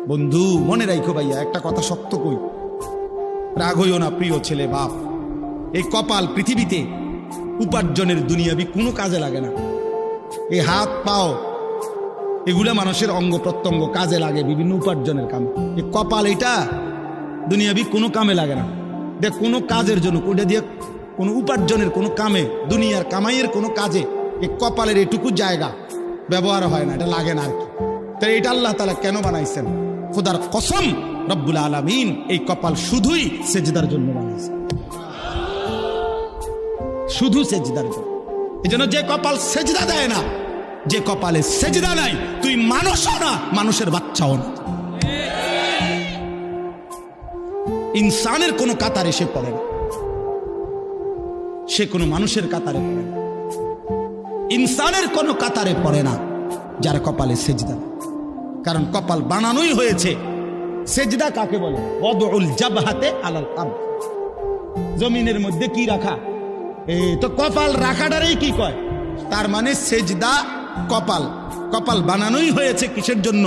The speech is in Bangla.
বন্ধু মনে রাখো ভাইয়া, একটা কথা শক্ত কই, রাগ হইও না প্রিয় ছেলে বাপ। এই কপাল পৃথিবীতে উপার্জনের দুনিয়াবি কোনো কাজে লাগে না। এই হাত পাও এগুলা মানুষের অঙ্গ প্রত্যঙ্গ কাজে লাগে বিভিন্ন উপার্জনের কামে। এই কপাল এটা দুনিয়াবি কোনো কামে লাগে না। দেখ কোনো কাজের জন্য ওটা দিয়ে কোনো উপার্জনের কোনো কামে, দুনিয়ার কামাইয়ের কোনো কাজে এই কপালের এটুকু জায়গা ব্যবহার হয় না, এটা লাগে না আর কি। তাই এটা আল্লাহ তাআলা কেন বানাইছেন? খোদার কসম রব্বুল আলামিন এই কপাল শুধুই সেজদার জন্য বানাইছেন, শুধু সেজদার জন্য। এই জন্য যে কপাল সেজদা দেয় না, যে কপালে সেজদা নাই, তুই মানুষও না, মানুষের বাচ্চাও না। ইনসানের কোনো কাতারে সে পড়ে না, সে কোনো মানুষের কাতারে পড়ে না। ইনসানের কোনো কাতারে পড়ে না যার কপালে সেজদা। কারণ কপাল বানানোই হয়েছে। সেজদা কাকে বলে? ওয়াদউল জাবহাতে আলাল আরদ, জমিনের মধ্যে কি রাখা, এই তো কপাল রাখাটারই কি কয়। তার মানে সেজদা কপাল, কপাল বানানোই হয়েছে কিসের জন্য?